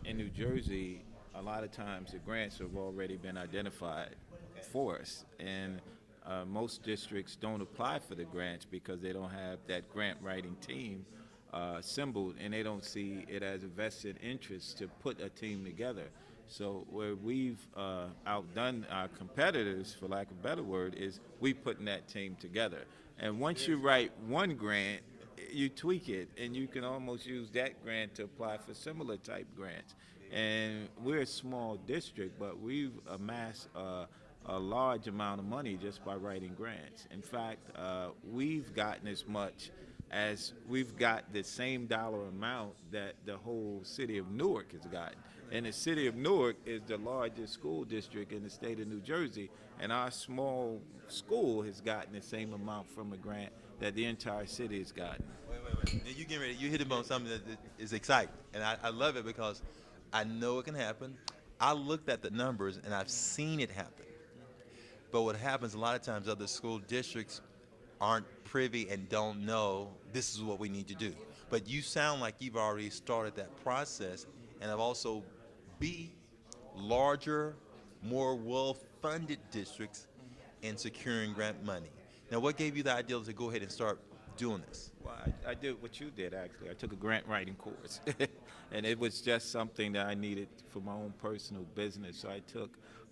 in New Jersey, a lot of times the grants have already been identified for us, and most districts don't apply for the grants because they don't have that grant writing team assembled, and they don't see it as a vested interest to put a team together. So where we've outdone our competitors, for lack of a better word, is we putting that team together. And once you write one grant, you tweak it, and you can almost use that grant to apply for similar type grants. And we're a small district, but we've amassed a large amount of money just by writing grants. In fact, we've gotten as much as we've got the same dollar amount that the whole city of Newark has gotten. And the city of Newark is the largest school district in the state of New Jersey, and our small school has gotten the same amount from a grant that the entire city has gotten. Wait. Now you getting ready? You hit him on something that is exciting, and I love it because I know it can happen. I looked at the numbers and I've seen it happen. But what happens a lot of times, other school districts aren't privy and don't know this is what we need to do. But you sound like you've already started that process, and have also beat larger, more well-funded districts in securing grant money. Now, what gave you the idea to go ahead and start doing this? Well, I did what you did, actually. I took a grant writing course, and it was just something that I needed for my own personal business. So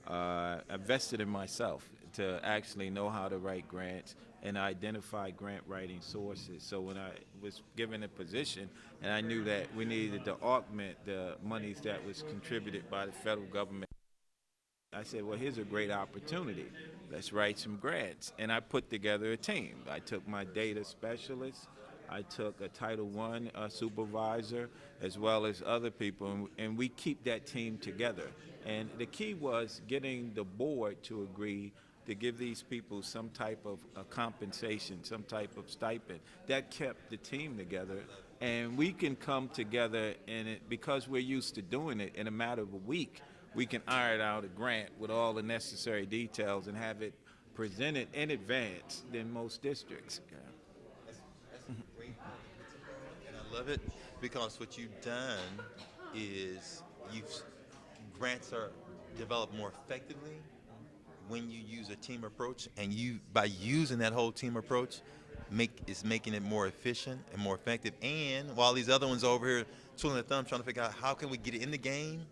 I invested in myself to actually know how to write grants and identify grant writing sources. So when I was given a position and I knew that we needed to augment the monies that was contributed by the federal government, I said, well, here's a great opportunity. Let's write some grants. And I put together a team. I took my data specialist, I took a Title I supervisor, as well as other people, and we keep that team together. And the key was getting the board to agree to give these people some type of compensation, some type of stipend. That kept the team together. And we can come together, and because we're used to doing it, in a matter of a week, we can iron out a grant with all the necessary details and have it presented in advance than most districts. Yeah. That's great. And I love it because what you've done is grants are developed more effectively when you use a team approach, and you, by using that whole team approach, making it more efficient and more effective. And while these other ones over here twiddling their thumbs trying to figure out how can we get it in the game,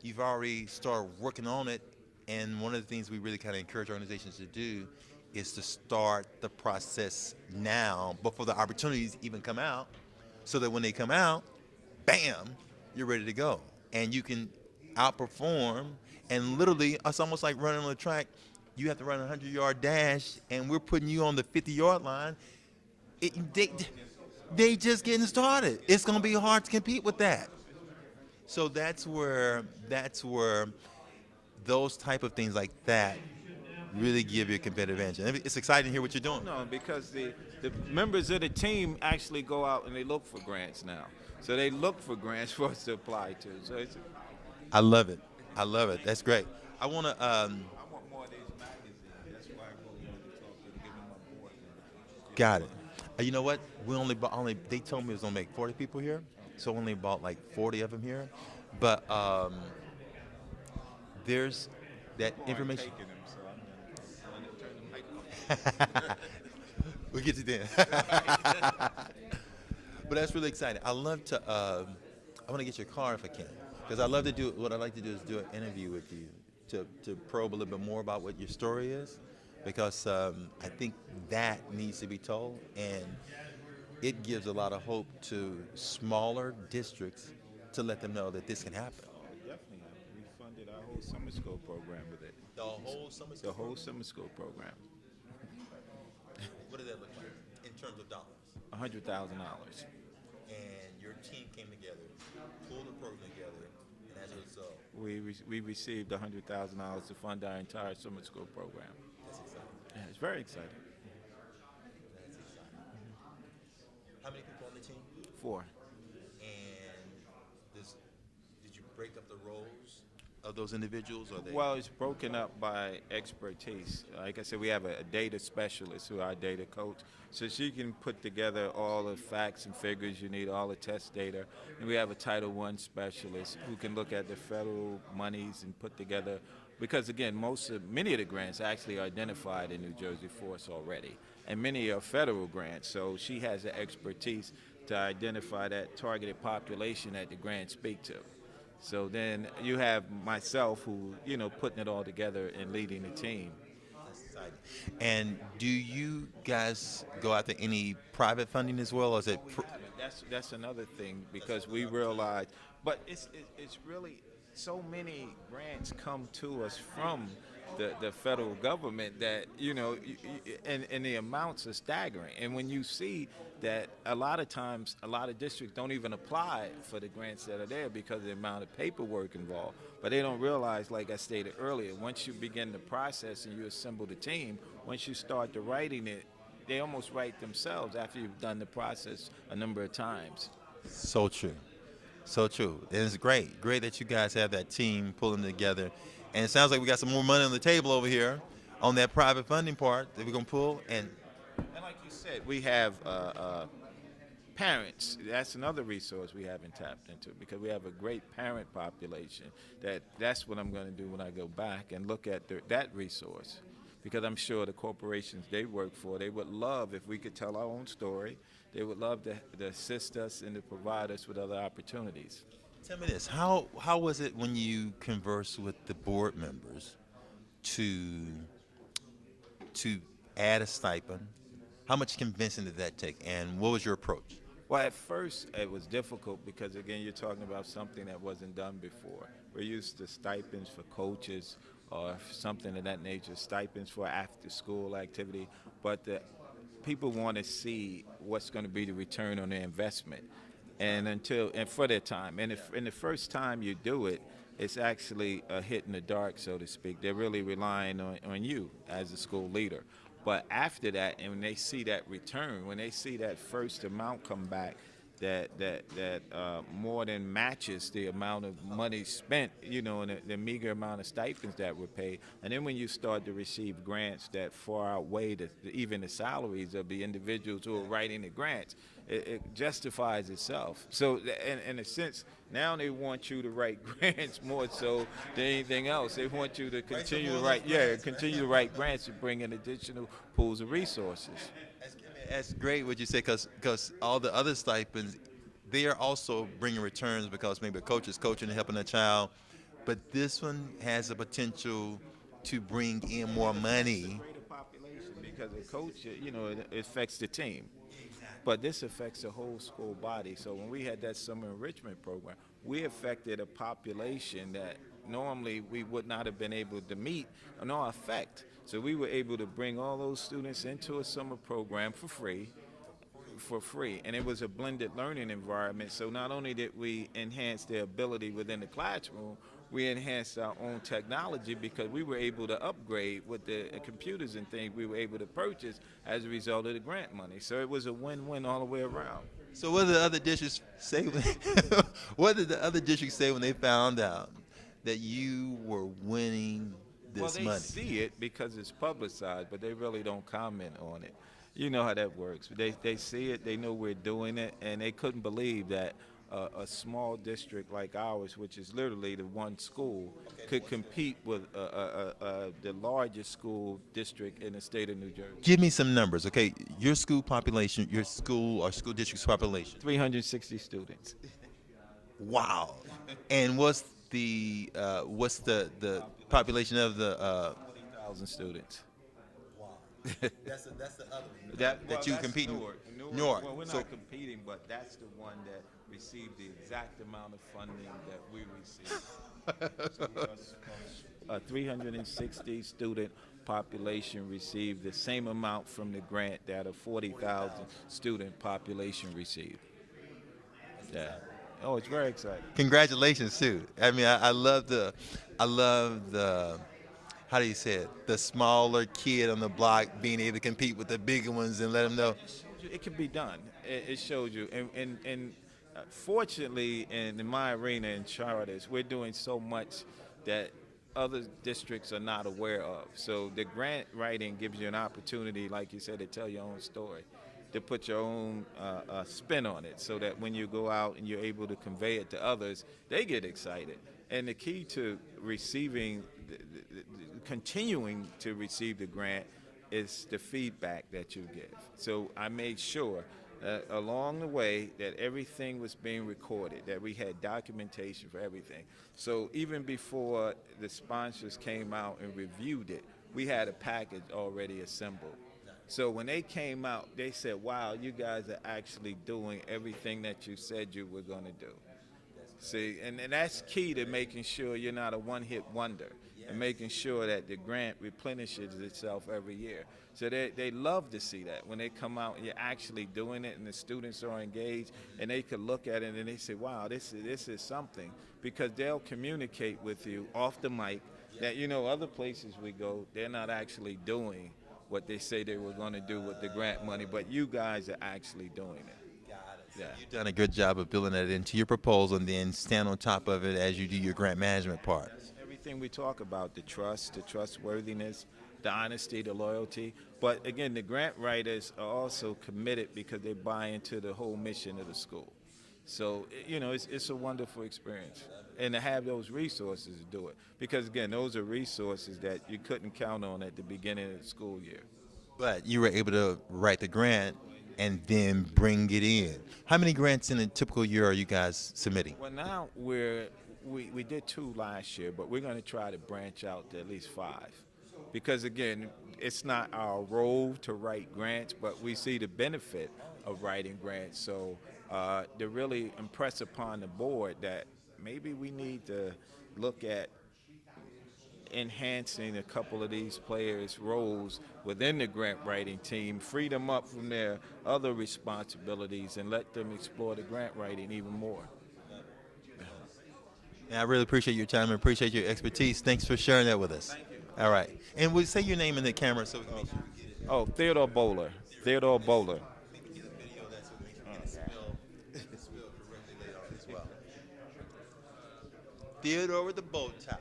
you've already started working on it. And one of the things we really kind of encourage organizations to do is to start the process now before the opportunities even come out, so that when they come out, bam, you're ready to go. And you can outperform. And literally, it's almost like running on the track. You have to run a 100-yard dash, and we're putting you on the 50-yard line. They just getting started. It's going to be hard to compete with that. So that's where those type of things like that really give you a competitive edge. And it's exciting to hear what you're doing. No, because the members of the team actually go out and they look for grants now. So they look for grants for us to apply to. So it's. I love it. I love it. That's great. I want to. I want more of these magazines. That's why I really wanted to talk to them, give them my board. Got it. You know what? We only they told me it was gonna make 40 people here, so we only bought like 40 of them here. But there's that information. Taking them, so I'm gonna turn the mic off. We'll get you then. But that's really exciting. I love to. I want to get your card if I can, because I love to do. What I like to do is do an interview with you to probe a little bit more about what your story is, because I think that needs to be told, and it gives a lot of hope to smaller districts to let them know that this can happen. Definitely. We funded our whole summer school program with it. The whole summer school. The whole summer school program. What did that look like in terms of dollars? $100,000. And your team came together, pulled the program together, and as a result, We received $100,000 to fund our entire summer school program. that's exciting. Yeah, it's very exciting. That's exciting. How many people on the team? 4. And did you break up the roles of those individuals? Or they? Well, it's broken up by expertise. Like I said, we have a data specialist who our data coach, so she can put together all the facts and figures you need, all the test data. And we have a Title I specialist who can look at the federal monies and put together, because again, many of the grants actually are identified in New Jersey for us already, and many are federal grants. So she has the expertise to identify that targeted population that the grants speak to. So then you have myself who, putting it all together and leading the team. That's exciting. And do you guys go after any private funding as well, or is it? That's another thing, because we realize, but it's really so many grants come to us from the federal government that and the amounts are staggering. And when you see that, a lot of times a lot of districts don't even apply for the grants that are there because of the amount of paperwork involved. But they don't realize, like I stated earlier, once you begin the process and you assemble the team, once you start the writing it, they almost write themselves after you've done the process a number of times. So true. So true. And it's great. Great that you guys have that team pulling together. And it sounds like we got some more money on the table over here on that private funding part that we're going to pull. And like you said, we have parents. That's another resource we haven't tapped into, because we have a great parent population. That's what I'm going to do when I go back and look at that resource, because I'm sure the corporations they work for, they would love if we could tell our own story. They would love to assist us and to provide us with other opportunities. tell me this, how was it when you conversed with the board members to add a stipend? How much convincing did that take, and what was your approach? Well, at first it was difficult because, again, you're talking about something that wasn't done before. We're used to stipends for coaches or something of that nature, stipends for after-school activity, but the people want to see what's going to be the return on their investment, and for their time. And if in the first time you do it, it's actually a hit in the dark, so to speak. They're really relying on you as a school leader. But after that, and when they see that return, when they see that first amount come back, that more than matches the amount of money spent, and the meager amount of stipends that were paid. And then when you start to receive grants that far outweigh even the salaries of the individuals who are writing the grants, it justifies itself. So in a sense, now they want you to write grants more so than anything else. They want you to continue to write grants to bring in additional pools of resources. That's great what you say, because all the other stipends, they are also bringing returns because maybe a coach is coaching and helping a child, but this one has the potential to bring in more money. Greater population, because a coach, it affects the team. But this affects the whole school body. So when we had that summer enrichment program, we affected a population that normally we would not have been able to meet nor affect. So we were able to bring all those students into a summer program for free. And it was a blended learning environment. So not only did we enhance their ability within the classroom, we enhanced our own technology because we were able to upgrade with the computers and things we were able to purchase as a result of the grant money. So it was a win-win all the way around. So what did the other districts say? What did the other districts say when they found out that you were winning this money? Well, they see it because it's publicized, but they really don't comment on it. You know how that works. They see it, they know we're doing it, and they couldn't believe that a small district like ours, which is literally the one school, could compete with the largest school district in the state of New Jersey. Give me some numbers, okay? Your school population, your school or school district's population. 360 students. Wow. And what's the population of the 40,000 students. That's the other one. That you compete in. Newark. Well, we're not competing, but that's the one that received the exact amount of funding that we received. So a 360 student population received the same amount from the grant that a 40,000 student population received. Yeah. Oh, it's very exciting. Congratulations too. I mean, I love the how do you say it? The smaller kid on the block being able to compete with the bigger ones and let them know. It can be done. It shows you. And fortunately, in my arena in Charters, we're doing so much that other districts are not aware of. So the grant writing gives you an opportunity, like you said, to tell your own story, to put your own spin on it, so that when you go out and you're able to convey it to others, they get excited. And the key to receiving, continuing to receive the grant is the feedback that you give. So I made sure along the way that everything was being recorded, that we had documentation for everything. So even before the sponsors came out and reviewed it, we had a package already assembled. So when they came out, they said, wow, you guys are actually doing everything that you said you were going to do. See, and that's key to making sure you're not a one-hit wonder, and making sure that the grant replenishes itself every year. So they love to see that when they come out and you're actually doing it and the students are engaged, and they could look at it and they say, wow, this is something, because they'll communicate with you off the mic that, other places we go, they're not actually doing what they say they were going to do with the grant money, but you guys are actually doing it. Yeah. You've done a good job of building that into your proposal and then stand on top of it as you do your grant management part. Everything we talk about, the trust, the trustworthiness, the honesty, the loyalty. But again, the grant writers are also committed because they buy into the whole mission of the school. So, it's a wonderful experience. And to have those resources to do it. Because again, those are resources that you couldn't count on at the beginning of the school year. But you were able to write the grant and then bring it in. How many grants in a typical year are you guys submitting? Well, now we did 2 last year, but we're going to try to branch out to at least 5. Because again, it's not our role to write grants, but we see the benefit of writing grants. So to really impress upon the board that maybe we need to look at enhancing a couple of these players' roles within the grant writing team, free them up from their other responsibilities, and let them explore the grant writing even more. And I really appreciate your time and appreciate your expertise. Thanks for sharing that with us. Thank you. All right. And we'll say your name in the camera so we can make sure we get it. Oh, Theodore Boler. Theodore Boler. Maybe get a video of that so we make sure we get it spelled correctly later on as well. Theodore with the bow tie.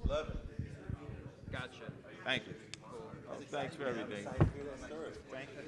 Love it. Gotcha. Thank you. Thanks for everything. Thank you.